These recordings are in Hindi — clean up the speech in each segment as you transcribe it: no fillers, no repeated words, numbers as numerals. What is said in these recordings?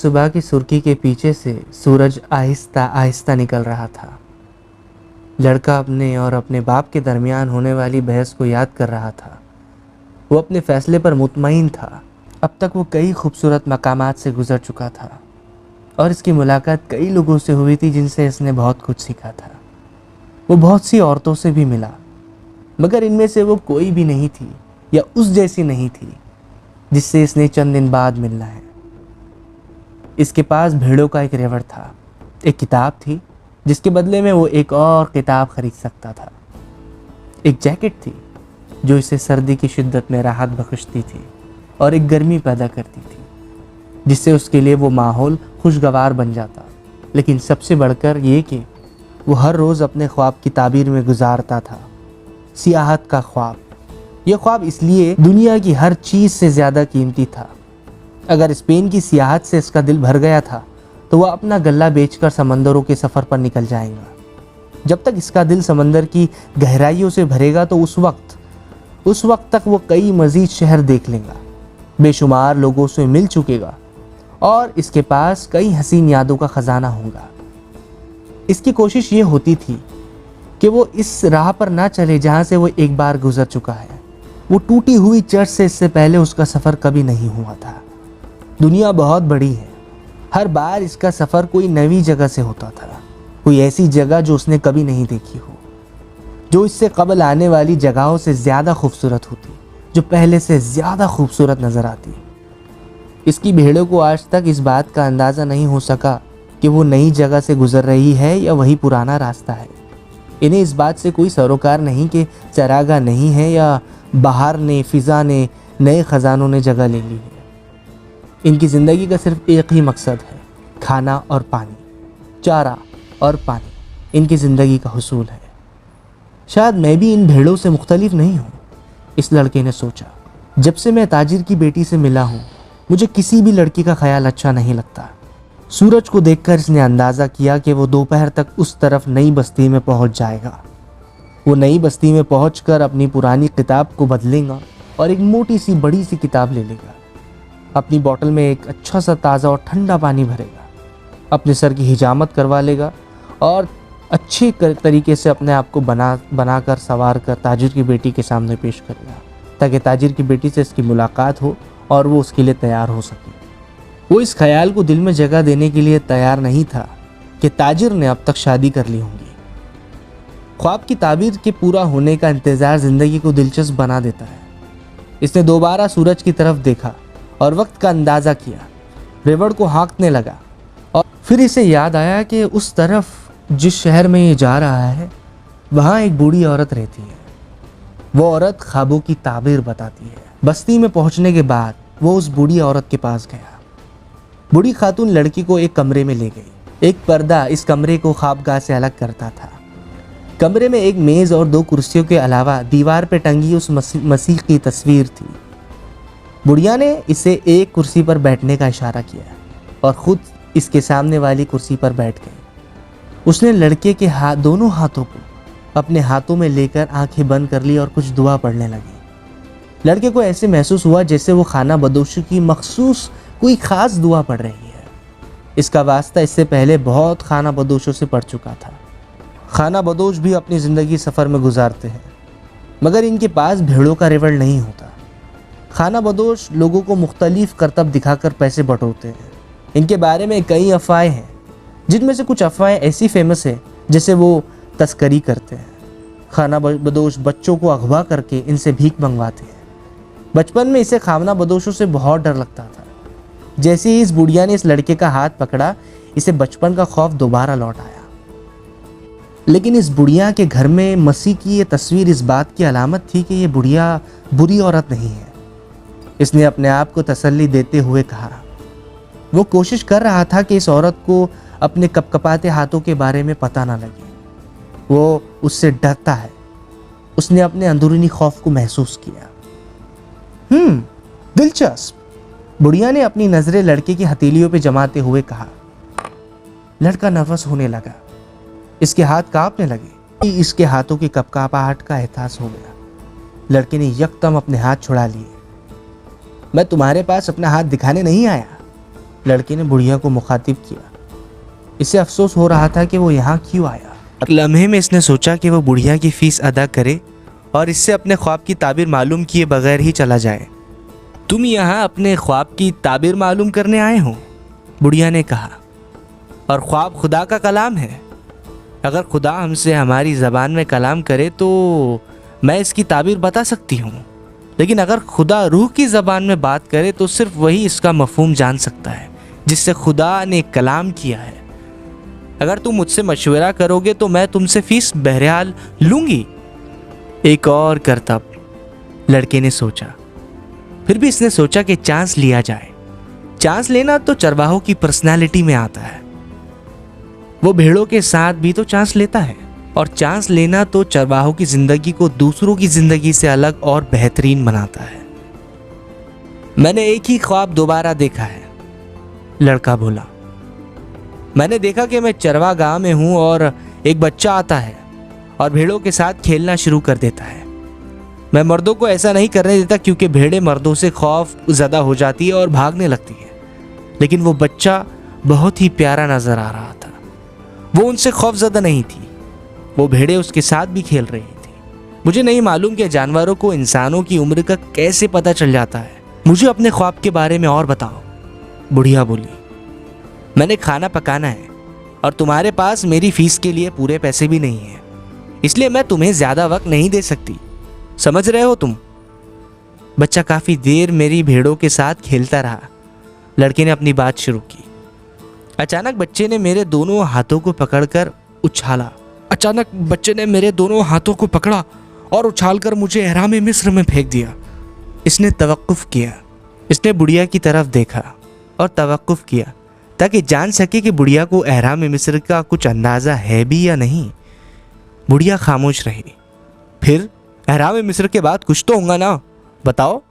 सुबह की सुर्खी के पीछे से सूरज आहिस्ता आहिस्ता निकल रहा था। लड़का अपने और अपने बाप के दरमियान होने वाली बहस को याद कर रहा था। वो अपने फैसले पर मुतमईन था। अब तक वो कई खूबसूरत मकामात से गुजर चुका था और इसकी मुलाकात कई लोगों से हुई थी जिनसे इसने बहुत कुछ सीखा था। वो बहुत सी औरतों से भी मिला, मगर इनमें से वो कोई भी नहीं थी या उस जैसी नहीं थी जिससे इसने चंद दिन बाद मिलना है। इसके पास भेड़ों का एक रेवड़ था, एक किताब थी जिसके बदले में वो एक और किताब खरीद सकता था, एक जैकेट थी जो इसे सर्दी की शिद्दत में राहत बख्शती थी और एक गर्मी पैदा करती थी जिससे उसके लिए वो माहौल खुशगवार बन जाता। लेकिन सबसे बढ़कर ये कि वो हर रोज़ अपने ख्वाब की ताबीर में गुजारता था, सियाहत का ख्वाब। यह ख्वाब इसलिए दुनिया की हर चीज़ से ज़्यादा कीमती था। अगर स्पेन की सियाहत से इसका दिल भर गया था तो वह अपना गल्ला बेचकर समंदरों के सफ़र पर निकल जाएगा। जब तक इसका दिल समंदर की गहराइयों से भरेगा तो उस वक्त तक वो कई मज़ीद शहर देख लेगा, बेशुमार लोगों से मिल चुकेगा और इसके पास कई हसीन यादों का ख़जाना होगा। इसकी कोशिश ये होती थी कि वो इस राह पर ना चले जहाँ से वो एक बार गुजर चुका है। वो टूटी हुई चर्च से इससे पहले उसका सफ़र कभी नहीं हुआ था। दुनिया बहुत बड़ी है, हर बार इसका सफ़र कोई नई जगह से होता था, कोई ऐसी जगह जो उसने कभी नहीं देखी हो, जो इससे कबल आने वाली जगहों से ज़्यादा खूबसूरत होती, जो पहले से ज़्यादा खूबसूरत नज़र आती। इसकी भेड़ों को आज तक इस बात का अंदाज़ा नहीं हो सका कि वो नई जगह से गुजर रही है या वही पुराना रास्ता है। इन्हें इस बात से कोई सरोकार नहीं कि चरागाह नहीं है या बाहर ने, फ़िज़ा ने, नए ख़जानों ने जगह ले ली है। इनकी ज़िंदगी का सिर्फ एक ही मकसद है, खाना और पानी, चारा और पानी इनकी ज़िंदगी का हुसूल है। शायद मैं भी इन भेड़ों से मुख्तलिफ नहीं हूँ, इस लड़के ने सोचा। जब से मैं ताजिर की बेटी से मिला हूँ मुझे किसी भी लड़की का ख्याल अच्छा नहीं लगता। सूरज को देखकर इसने अंदाज़ा किया कि वो दोपहर तक उस तरफ नई बस्ती में पहुँच जाएगा। वो नई बस्ती में पहुँचकर अपनी पुरानी किताब को बदलेगा और एक मोटी सी बड़ी सी किताब ले लेगा। अपनी बोतल में एक अच्छा सा ताज़ा और ठंडा पानी भरेगा, अपने सर की हिजामत करवा लेगा और अच्छे तरीके से अपने आप को बनाकर सवार कर ताजिर की बेटी के सामने पेश करेगा ताकि ताजिर की बेटी से इसकी मुलाकात हो और वो उसके लिए तैयार हो सके। वो इस ख्याल को दिल में जगह देने के लिए तैयार नहीं था कि ताजिर ने अब तक शादी कर ली होंगी। ख्वाब की ताबीर के पूरा होने का इंतज़ार ज़िंदगी को दिलचस्प बना देता है। इसने दोबारा सूरज की तरफ देखा और वक्त का अंदाज़ा किया, रेवड़ को हाँकने लगा और फिर इसे याद आया कि उस तरफ जिस शहर में ये जा रहा है वहाँ एक बूढ़ी औरत रहती है। वो औरत ख्वाबों की ताबीर बताती है। बस्ती में पहुँचने के बाद वो उस बूढ़ी औरत के पास गया। बूढ़ी खातून लड़की को एक कमरे में ले गई। एक पर्दा इस कमरे को ख्वाबगाह से अलग करता था। कमरे में एक मेज़ और 2 कुर्सियों के अलावा दीवार पर टंगी उस मसीह की तस्वीर थी। बुढ़िया ने इसे एक कुर्सी पर बैठने का इशारा किया और ख़ुद इसके सामने वाली कुर्सी पर बैठ गई। उसने लड़के के दोनों हाथों को अपने हाथों में लेकर आंखें बंद कर ली और कुछ दुआ पढ़ने लगी। लड़के को ऐसे महसूस हुआ जैसे वो खाना बदोशी की मखसूस कोई ख़ास दुआ पढ़ रही है। इसका वास्ता इससे पहले बहुत खाना बदोशों से पढ़ चुका था। खाना बदोश भी अपनी ज़िंदगी सफ़र में गुजारते हैं, मगर इनके पास भेड़ों का रेवड़ नहीं होता। खाना बदोश लोगों को मुख्तलिफ करतब दिखाकर पैसे बटोरते हैं। इनके बारे में कई अफवाहें हैं, जिनमें से कुछ अफवाहें ऐसी फेमस है जैसे वो तस्करी करते हैं। खाना बदोश बच्चों को अगवा करके इनसे भीख मंगवाते हैं। बचपन में इसे खाना बदोशों से बहुत डर लगता था। जैसे ही इस बुढ़िया ने इस लड़के का हाथ पकड़ा, इसे बचपन का खौफ दोबारा लौट आया। लेकिन इस बुढ़िया के घर में मसीह की ये तस्वीर इस बात की अलामत थी कि ये बुढ़िया बुरी औरत नहीं है। इसने अपने आप को तसल्ली देते हुए कहा। वो कोशिश कर रहा था कि इस औरत को अपने कपकपाते हाथों के बारे में पता ना लगे। वो उससे डरता है। उसने अपने अंदरूनी खौफ को महसूस किया। दिलचस्प, बुढ़िया ने अपनी नज़रें लड़के की हथेलियों पे जमाते हुए कहा। लड़का नर्वस होने लगा। इसके हाथ कांपने लगे। इसके हाथों की कपकपाहट का एहसास हो गया। लड़के ने यकदम अपने हाथ छुड़ा लिए। मैं तुम्हारे पास अपना हाथ दिखाने नहीं आया, लड़के ने बुढ़िया को मुखातिब किया। इसे अफसोस हो रहा था कि वो यहाँ क्यों आया। लम्हे में इसने सोचा कि वो बुढ़िया की फीस अदा करे और इससे अपने ख्वाब की ताबीर मालूम किए बगैर ही चला जाए। तुम यहाँ अपने ख्वाब की ताबीर मालूम करने आए हो? बुढ़िया ने कहा। और ख्वाब खुदा का कलाम है। अगर खुदा हमसे हमारी ज़बान में कलाम करे तो मैं इसकी ताबीर बता सकती हूँ, लेकिन अगर खुदा रूह की ज़बान में बात करे तो सिर्फ वही इसका मफहूम जान सकता है जिससे खुदा ने कलाम किया है। अगर तुम मुझसे मशवरा करोगे तो मैं तुमसे फीस बहरहाल लूँगी। एक और करतब, लड़के ने सोचा। फिर भी इसने सोचा कि चांस लिया जाए। चांस लेना तो चरवाहों की पर्सनालिटी में आता है। वो भेड़ों के साथ भी तो चांस लेता है, और चांस लेना तो चरवाहों की जिंदगी को दूसरों की जिंदगी से अलग और बेहतरीन बनाता है। मैंने एक ही ख्वाब दोबारा देखा है, लड़का बोला। मैंने देखा कि मैं चरवागाह में हूं और एक बच्चा आता है और भेड़ों के साथ खेलना शुरू कर देता है। मैं मर्दों को ऐसा नहीं करने देता क्योंकि भेड़ें मर्दों से खौफ ज़्यादा हो जाती है और भागने लगती है, लेकिन वो बच्चा बहुत ही प्यारा नजर आ रहा था। वो उनसे खौफज़दा नहीं थी। वो भेड़ें उसके साथ भी खेल रही थी। मुझे नहीं मालूम कि जानवरों को इंसानों की उम्र का कैसे पता चल जाता है। मुझे अपने ख्वाब के बारे में और बताओ, बुढ़िया बोली। मैंने खाना पकाना है और तुम्हारे पास मेरी फीस के लिए पूरे पैसे भी नहीं हैं, इसलिए मैं तुम्हें ज़्यादा वक्त नहीं दे सकती। समझ रहे हो तुम? बच्चा काफ़ी देर मेरी भेड़ों के साथ खेलता रहा। लड़के ने अपनी बात शुरू की। अचानक बच्चे ने मेरे दोनों हाथों को पकड़कर उछाला। अचानक बच्चे ने मेरे दोनों हाथों को पकड़ा और उछालकर मुझे एहराम मिस्र में फेंक दिया। इसने तवक्कुफ किया। इसने बुढ़िया की तरफ देखा और तवक्कुफ किया ताकि जान सके कि बुढ़िया को एहराम मिस्र का कुछ अंदाज़ा है भी या नहीं। बुढ़िया खामोश रही। फिर एहराम मिस्र के बाद कुछ तो होगा ना, बताओ।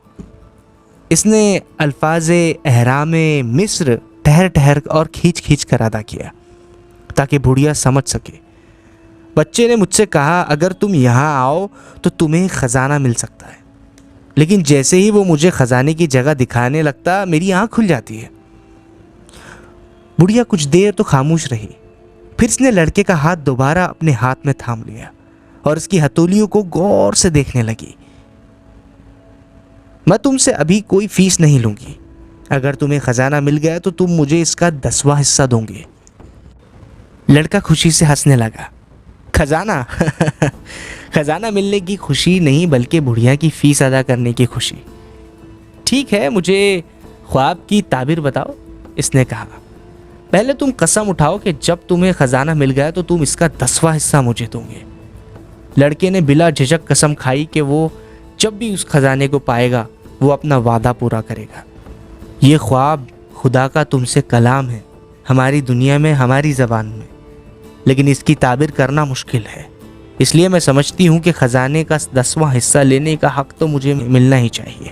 इसने अल्फाज एहराम मिस्र ठहर ठहर और खींच खींच कर अदा किया ताकि बुढ़िया समझ सके। बच्चे ने मुझसे कहा, अगर तुम यहाँ आओ तो तुम्हें ख़जाना मिल सकता है, लेकिन जैसे ही वो मुझे ख़जाने की जगह दिखाने लगता मेरी आँख खुल जाती है। बुढ़िया कुछ देर तो खामोश रही। फिर इसने लड़के का हाथ दोबारा अपने हाथ में थाम लिया और इसकी हथौलियों को गौर से देखने लगी। मैं तुमसे अभी कोई फीस नहीं लूंगी। अगर तुम्हें खजाना मिल गया तो तुम मुझे इसका 10वां हिस्सा दोगे। लड़का खुशी से हंसने लगा। खजाना खजाना मिलने की खुशी नहीं, बल्कि बुढ़िया की फीस अदा करने की खुशी। ठीक है, मुझे ख्वाब की ताबीर बताओ, इसने कहा। पहले तुम कसम उठाओ कि जब तुम्हें खजाना मिल गया तो तुम इसका 10वां हिस्सा मुझे दोगे। लड़के ने बिला झिझक कसम खाई कि वो जब भी उस खजाने को पाएगा वो अपना वादा पूरा करेगा। ये ख्वाब खुदा का तुमसे कलाम है, हमारी दुनिया में, हमारी ज़बान में, लेकिन इसकी ताबीर करना मुश्किल है। इसलिए मैं समझती हूँ कि ख़जाने का 10वां हिस्सा लेने का हक़ तो मुझे मिलना ही चाहिए।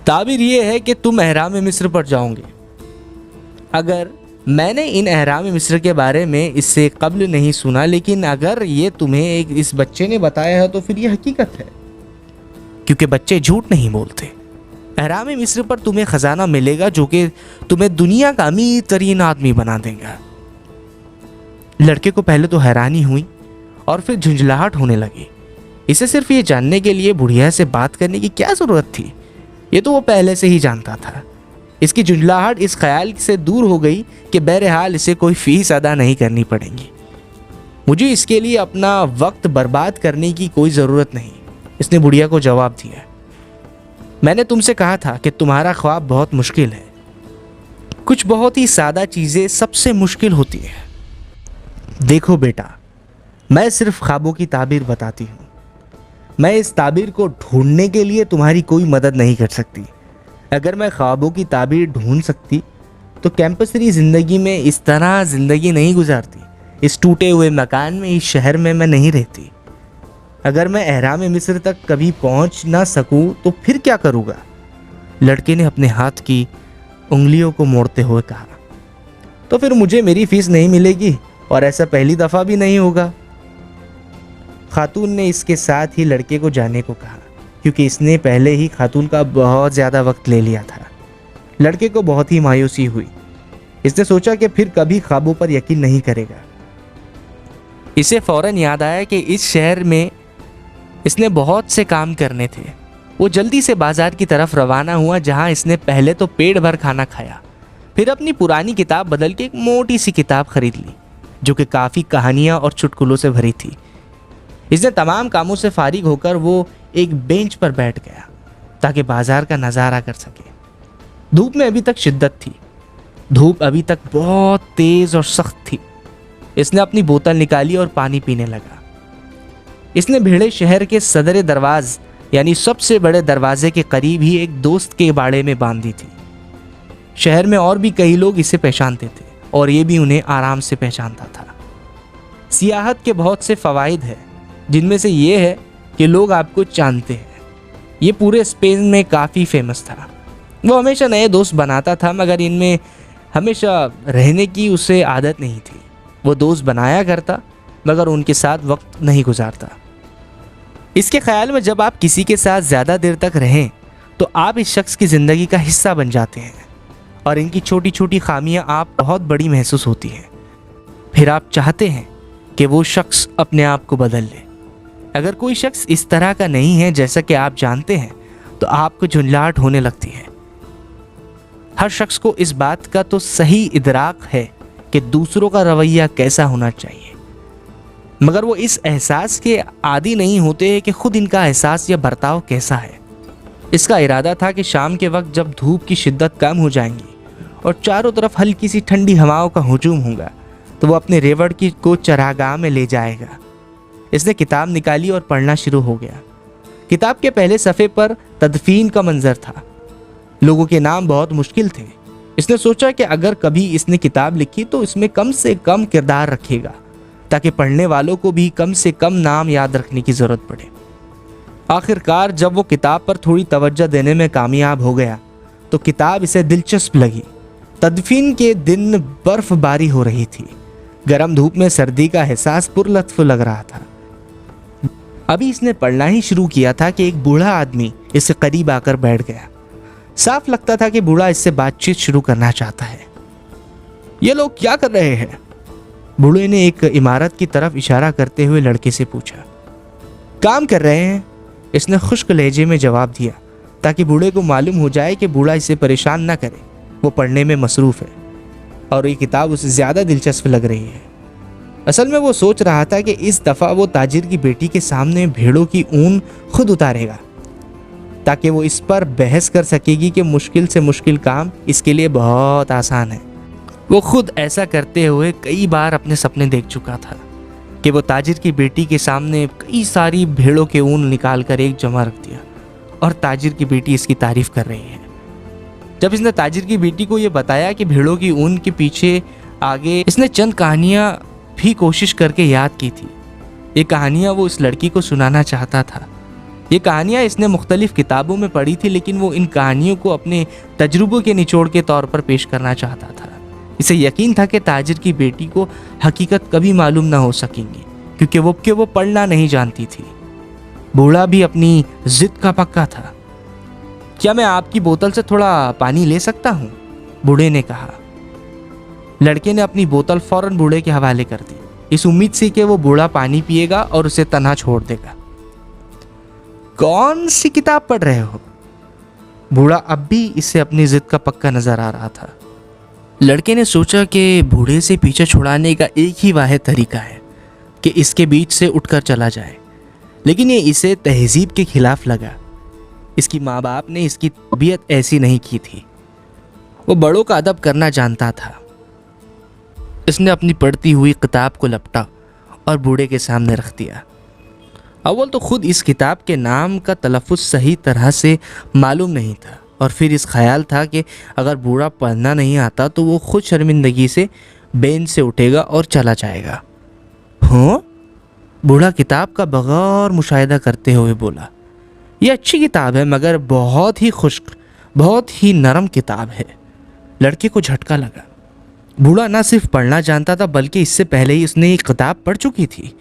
ताबीर ये है कि तुम एहराम मिस्र पर जाओगे। अगर मैंने इन एहराम मिस्र के बारे में इससे कब्ल नहीं सुना, लेकिन अगर ये तुम्हें इस बच्चे ने बताया है तो फिर ये हकीकत है, क्योंकि बच्चे झूठ नहीं बोलते। एहराम मिस्र पर तुम्हें ख़जाना मिलेगा जो कि तुम्हें दुनिया का अमीर तरीन आदमी बना देगा। लड़के को पहले तो हैरानी हुई और फिर झुंझलाहट होने लगी। इसे सिर्फ ये जानने के लिए बुढ़िया से बात करने की क्या ज़रूरत थी? ये तो वो पहले से ही जानता था। इसकी झुंझलाहट इस ख्याल से दूर हो गई कि बहरहाल इसे कोई फीस अदा नहीं करनी पड़ेगी। मुझे इसके लिए अपना वक्त बर्बाद करने की कोई ज़रूरत नहीं, इसने बुढ़िया को जवाब दिया। मैंने तुमसे कहा था कि तुम्हारा ख्वाब बहुत मुश्किल है। कुछ बहुत ही सादा चीज़ें सबसे मुश्किल होती हैं। देखो बेटा, मैं सिर्फ ख्वाबों की ताबीर बताती हूँ। मैं इस ताबीर को ढूंढने के लिए तुम्हारी कोई मदद नहीं कर सकती। अगर मैं ख्वाबों की ताबीर ढूंढ सकती तो कैंपसरी ज़िंदगी में इस तरह ज़िंदगी नहीं गुजारती। इस टूटे हुए मकान में, इस शहर में मैं नहीं रहती। अगर मैं एहराम मिस्र तक कभी पहुंच ना सकूं तो फिर क्या करूँगा? लड़के ने अपने हाथ की उंगलियों को मोड़ते हुए कहा। तो फिर मुझे मेरी फीस नहीं मिलेगी और ऐसा पहली दफ़ा भी नहीं होगा। खातून ने इसके साथ ही लड़के को जाने को कहा, क्योंकि इसने पहले ही खातून का बहुत ज़्यादा वक्त ले लिया था। लड़के को बहुत ही मायूसी हुई। इसने सोचा कि फिर कभी ख्वाबों पर यकीन नहीं करेगा। इसे फौरन याद आया कि इस शहर में इसने बहुत से काम करने थे। वो जल्दी से बाजार की तरफ रवाना हुआ, जहां इसने पहले तो पेट भर खाना खाया, फिर अपनी पुरानी किताब बदल के एक मोटी सी किताब खरीद ली जो कि काफ़ी कहानियां और चुटकुलों से भरी थी। इसने तमाम कामों से फारिग होकर वो एक बेंच पर बैठ गया ताकि बाजार का नज़ारा कर सके। धूप में अभी तक शिद्दत थी, धूप अभी तक बहुत तेज़ और सख्त थी। इसने अपनी बोतल निकाली और पानी पीने लगा। इसने भेड़े शहर के सदर दरवाज यानी सबसे बड़े दरवाजे के करीब ही एक दोस्त के बाड़े में बांधी थी। शहर में और भी कई लोग इसे पहचानते थे और ये भी उन्हें आराम से पहचानता था। सियाहत के बहुत से फ़वाइद हैं, जिनमें से ये है कि लोग आपको जानते हैं। ये पूरे स्पेन में काफ़ी फेमस था। वो हमेशा नए दोस्त बनाता था, मगर इनमें हमेशा रहने की उसे आदत नहीं थी। वो दोस्त बनाया करता मगर उनके साथ वक्त नहीं गुजारता। इसके ख्याल में जब आप किसी के साथ ज़्यादा देर तक रहें तो आप इस शख्स की ज़िंदगी का हिस्सा बन जाते हैं और इनकी छोटी छोटी खामियां आप बहुत बड़ी महसूस होती हैं। फिर आप चाहते हैं कि वो शख्स अपने आप को बदल ले। अगर कोई शख्स इस तरह का नहीं है जैसा कि आप जानते हैं तो आपको झुंझलाहट होने लगती है। हर शख्स को इस बात का तो सही इदराक है कि दूसरों का रवैया कैसा होना चाहिए, मगर वो इस एहसास के आदी नहीं होते हैं कि खुद इनका एहसास या बर्ताव कैसा है। इसका इरादा था कि शाम के वक्त जब धूप की शिद्दत कम हो जाएंगी और चारों तरफ हल्की सी ठंडी हवाओं का हुजूम होगा तो वो अपने रेवड़ को चरागाह में ले जाएगा। इसने किताब निकाली और पढ़ना शुरू हो गया। किताब के पहले सफ़े पर तदफीन का मंजर था। लोगों के नाम बहुत मुश्किल थे। इसने सोचा कि अगर कभी इसने किताब लिखी तो इसमें कम से कम किरदार रखेगा ताकि पढ़ने वालों को भी कम से कम नाम याद रखने की ज़रूरत पड़े। आखिरकार जब वो किताब पर थोड़ी तवज्जो देने में कामयाब हो गया तो किताब इसे दिलचस्प लगी। तदफीन के दिन बर्फबारी हो रही थी। गर्म धूप में सर्दी का एहसास पुरलत्फ लग रहा था। अभी इसने पढ़ना ही शुरू किया था कि एक बूढ़ा आदमी इससे करीब आकर बैठ गया। साफ लगता था कि बूढ़ा इससे बातचीत शुरू करना चाहता है। ये लोग क्या कर रहे हैं? बूढ़े ने एक इमारत की तरफ इशारा करते हुए लड़के से पूछा। काम कर रहे हैं, इसने खुश्क लहजे में जवाब दिया ताकि बूढ़े को मालूम हो जाए कि बूढ़ा इसे परेशान न करे। वो पढ़ने में मसरूफ़ है और ये किताब उसे ज़्यादा दिलचस्प लग रही है। असल में वो सोच रहा था कि इस दफ़ा वो ताजिर की बेटी के सामने भेड़ों की ऊन खुद उतारेगा ताकि वो इस पर बहस कर सकेगी कि मुश्किल से मुश्किल काम इसके लिए बहुत आसान है। वो खुद ऐसा करते हुए कई बार अपने सपने देख चुका था कि वो ताजिर की बेटी के सामने कई सारी भेड़ों के ऊन निकाल कर एक जमा रख दिया और ताजिर की बेटी इसकी तारीफ कर रही है। जब इसने ताजिर की बेटी को ये बताया कि भेड़ों की ऊन के पीछे आगे इसने चंद कहानियाँ भी कोशिश करके याद की थी। ये कहानियाँ वो इस लड़की को सुनाना चाहता था। ये कहानियाँ इसने मुख्तलिफ किताबों में पढ़ी थी, लेकिन वो इन कहानियों को अपने तजुर्बों के निचोड़ के तौर पर पेश करना चाहता था। इसे यकीन था कि ताजिर की बेटी को हकीकत कभी मालूम ना हो सकेंगी क्योंकि वो पढ़ना नहीं जानती थी। बूढ़ा भी अपनी जिद का पक्का था। क्या मैं आपकी बोतल से थोड़ा पानी ले सकता हूँ? बूढ़े ने कहा। लड़के ने अपनी बोतल फौरन बूढ़े के हवाले कर दी, इस उम्मीद से कि वो बूढ़ा पानी पिएगा और उसे तन्हा छोड़ देगा। कौन सी किताब पढ़ रहे हो? बूढ़ा अब भी इससे अपनी जिद का पक्का नजर आ रहा था। लड़के ने सोचा कि बूढ़े से पीछे छुड़ाने का एक ही वाहिद तरीका है कि इसके बीच से उठकर चला जाए, लेकिन ये इसे तहजीब के खिलाफ लगा। इसकी माँ बाप ने इसकी तबीयत ऐसी नहीं की थी। वो बड़ों का अदब करना जानता था। इसने अपनी पढ़ती हुई किताब को लपटा और बूढ़े के सामने रख दिया। अव्वल तो खुद इस किताब के नाम का तलफ़ुज़ सही तरह से मालूम नहीं था और फिर इस ख्याल था कि अगर बूढ़ा पढ़ना नहीं आता तो वो खुद शर्मिंदगी से बेंच से उठेगा और चला जाएगा। हाँ? बूढ़ा किताब का बगैर मुशाहिदा करते हुए बोला। यह अच्छी किताब है मगर बहुत ही खुश्क, बहुत ही नरम किताब है। लड़के को झटका लगा। बूढ़ा ना सिर्फ पढ़ना जानता था बल्कि इससे पहले ही उसने एक किताब पढ़ चुकी थी।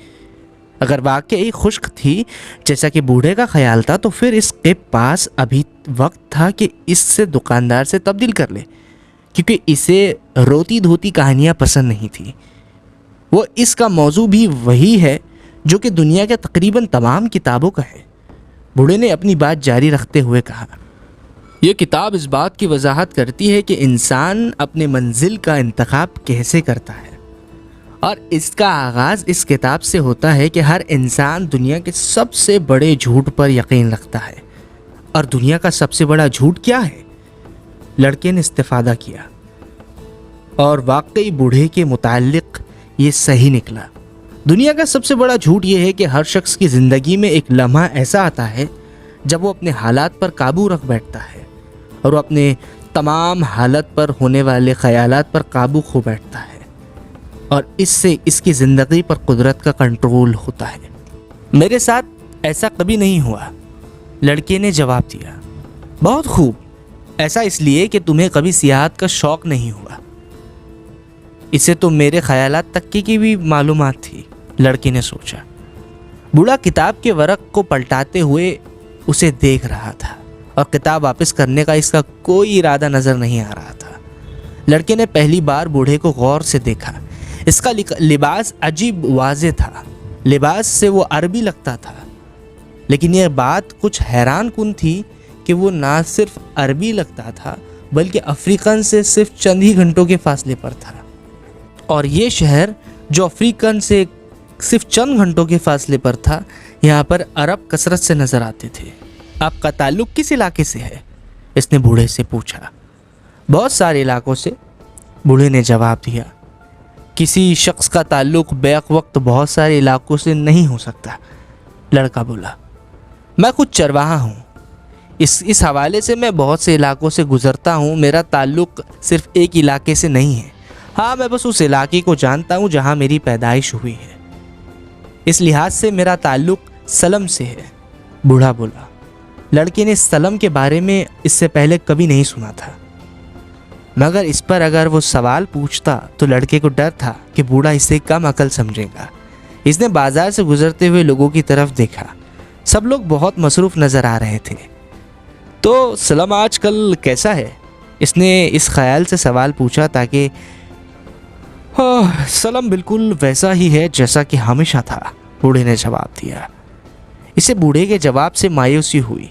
अगर वाकई खुश्क थी जैसा कि बूढ़े का ख्याल था, तो फिर इसके पास अभी वक्त था कि इससे दुकानदार से तब्दील कर ले, क्योंकि इसे रोती धोती कहानियाँ पसंद नहीं थी। वो इसका मौजू भी वही है जो कि दुनिया के तकरीबन तमाम किताबों का है। बूढ़े ने अपनी बात जारी रखते हुए कहा, यह किताब इस बात की वजाहत करती है कि इंसान अपने मंजिल का इंतखाब कैसे करता है, और इसका आगाज़ इस किताब से होता है कि हर इंसान दुनिया के सबसे बड़े झूठ पर यकीन रखता है। और दुनिया का सबसे बड़ा झूठ क्या है? लड़के ने इस्तिफादा किया, और वाकई बूढ़े के मुताल्लिक ये सही निकला। दुनिया का सबसे बड़ा झूठ ये है कि हर शख्स की ज़िंदगी में एक लम्हा ऐसा आता है जब वो अपने हालात पर काबू रख बैठता है और वो अपने तमाम हालत पर होने वाले ख़यालात पर काबू खो बैठता है, और इससे इसकी ज़िंदगी पर कुदरत का कंट्रोल होता है। मेरे साथ ऐसा कभी नहीं हुआ, लड़के ने जवाब दिया। बहुत खूब, ऐसा इसलिए कि तुम्हें कभी सियाहत का शौक़ नहीं हुआ। इसे तो मेरे ख़यालात तक की भी मालूमात थी, लड़के ने सोचा। बूढ़ा किताब के वरक को पलटाते हुए उसे देख रहा था और किताब वापस करने का इसका कोई इरादा नज़र नहीं आ रहा था। लड़के ने पहली बार बूढ़े को गौर से देखा। इसका लिबास अजीब वाज़े था। लिबास से वो अरबी लगता था, लेकिन यह बात कुछ हैरान कुन थी कि वो ना सिर्फ अरबी लगता था बल्कि अफ्रीकन से सिर्फ चंद ही घंटों के फासले पर था। और ये शहर जो अफ्रीकन से सिर्फ चंद घंटों के फासले पर था, यहाँ पर अरब कसरत से नज़र आते थे। आपका ताल्लुक़ किस इलाके से है? इसने बूढ़े से पूछा। बहुत सारे इलाकों से, बूढ़े ने जवाब दिया। किसी शख्स का ताल्लुक़ बैक वक्त बहुत सारे इलाकों से नहीं हो सकता, लड़का बोला। मैं खुद चरवाहा हूँ, इस हवाले से मैं बहुत से इलाकों से गुज़रता हूँ। मेरा ताल्लुक़ सिर्फ एक इलाके से नहीं है। हाँ, मैं बस उस इलाके को जानता हूँ जहाँ मेरी पैदाइश हुई है। इस लिहाज से मेरा ताल्लुक़ सलम से है, बूढ़ा बोला। लड़के ने सलम के बारे में इससे पहले कभी नहीं सुना था, मगर इस पर अगर वो सवाल पूछता तो लड़के को डर था कि बूढ़ा इसे कम अकल समझेगा। इसने बाजार से गुजरते हुए लोगों की तरफ देखा। सब लोग बहुत मसरूफ़ नज़र आ रहे थे। तो सलम आजकल कैसा है? इसने इस ख्याल से सवाल पूछा ताकि सलम बिल्कुल वैसा ही है जैसा कि हमेशा था, बूढ़े ने जवाब दिया। इसे बूढ़े के जवाब से मायूसी हुई।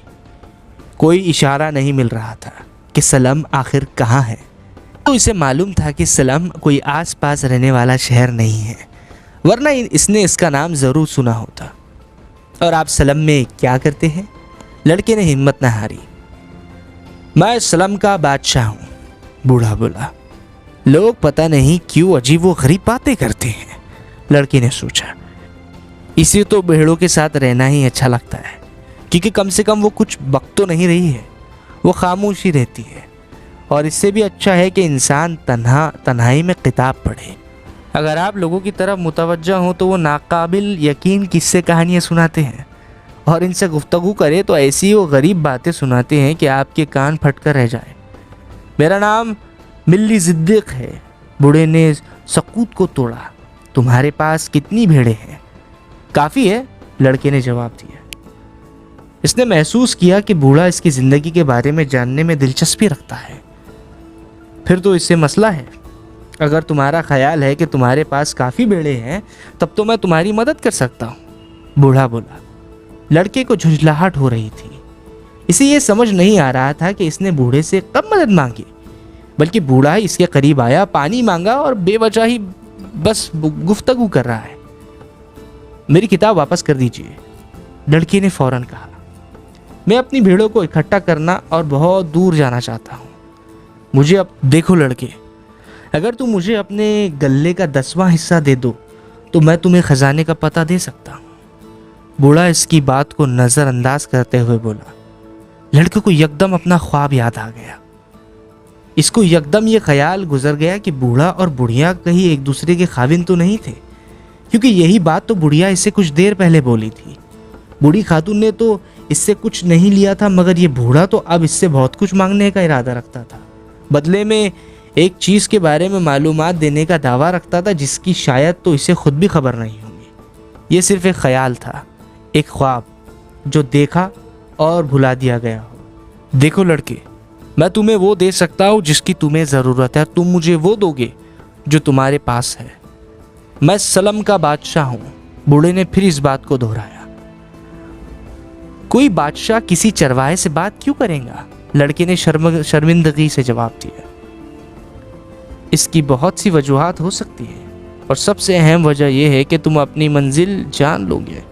कोई इशारा नहीं मिल रहा था कि सलम आखिर कहाँ है। तो इसे मालूम था कि सलम कोई आसपास रहने वाला शहर नहीं है, वरना इसने इसका नाम ज़रूर सुना होता। और आप सलम में क्या करते हैं? लड़के ने हिम्मत न हारी। मैं सलम का बादशाह हूँ, बूढ़ा बोला। लोग पता नहीं क्यों अजीब व गरीब बातें करते हैं, लड़के ने सोचा। इसे तो भेड़ों के साथ रहना ही अच्छा लगता है, क्योंकि कम से कम वो कुछ बक तो नहीं रही है, वो खामोश ही रहती है। और इससे भी अच्छा है कि इंसान तन्हाई में किताब पढ़े। अगर आप लोगों की तरफ मुतवज्जा हो तो वो नाकाबिल यकीन किस्से कहानियाँ सुनाते हैं, और इनसे गुफ्तगू करे तो ऐसी वो गरीब बातें सुनाते हैं कि आपके कान फट कर रह जाए। मेरा नाम मिल्ली सिद्दीक है, बूढ़े ने सकूत को तोड़ा। तुम्हारे पास कितनी भेड़ें हैं? काफ़ी है, लड़के ने जवाब दिया। इसने महसूस किया कि बूढ़ा इसकी ज़िंदगी के बारे में जानने में दिलचस्पी रखता है। फिर तो इससे मसला है। अगर तुम्हारा ख्याल है कि तुम्हारे पास काफ़ी भेड़ें हैं, तब तो मैं तुम्हारी मदद कर सकता हूँ, बूढ़ा बोला। लड़के को झुंझलाहट हो रही थी। इसे ये समझ नहीं आ रहा था कि इसने बूढ़े से कब मदद मांगी, बल्कि बूढ़ा इसके करीब आया, पानी मांगा और बेवजह ही बस गुफ्तगू कर रहा है। मेरी किताब वापस कर दीजिए, लड़की ने फौरन कहा। मैं अपनी भेड़ों को इकट्ठा करना और बहुत दूर जाना चाहता हूँ। मुझे अब देखो लड़के, अगर तुम मुझे अपने गल्ले का 10वां हिस्सा दे दो तो मैं तुम्हें खजाने का पता दे सकता हूँ। बूढ़ा इसकी बात को नज़रअंदाज करते हुए बोला। लड़के को यकदम अपना ख्वाब याद आ गया। इसको यकदम ये ख्याल गुजर गया कि बूढ़ा और बुढ़िया कहीं एक दूसरे के खाविन तो नहीं थे, क्योंकि यही बात तो बुढ़िया इससे कुछ देर पहले बोली थी। बूढ़ी खातून ने तो इससे कुछ नहीं लिया था, मगर ये बूढ़ा तो अब इससे बहुत कुछ मांगने का इरादा रखता था। बदले में एक चीज़ के बारे में मालूमात देने का दावा रखता था जिसकी शायद तो इसे खुद भी खबर नहीं होगी। ये सिर्फ एक ख्याल था, एक ख्वाब जो देखा और भुला दिया गया हो। देखो लड़के, मैं तुम्हें वो दे सकता हूँ जिसकी तुम्हें ज़रूरत है, तुम मुझे वो दोगे जो तुम्हारे पास है। मैं सलम का बादशाह हूँ। बूढ़े ने फिर इस बात को दोहराया। कोई बादशाह किसी चरवाहे से बात क्यों करेगा? लड़के ने शर्मिंदगी से जवाब दिया। इसकी बहुत सी वजूहात हो सकती है और सबसे अहम वजह यह है कि तुम अपनी मंजिल जान लोगे।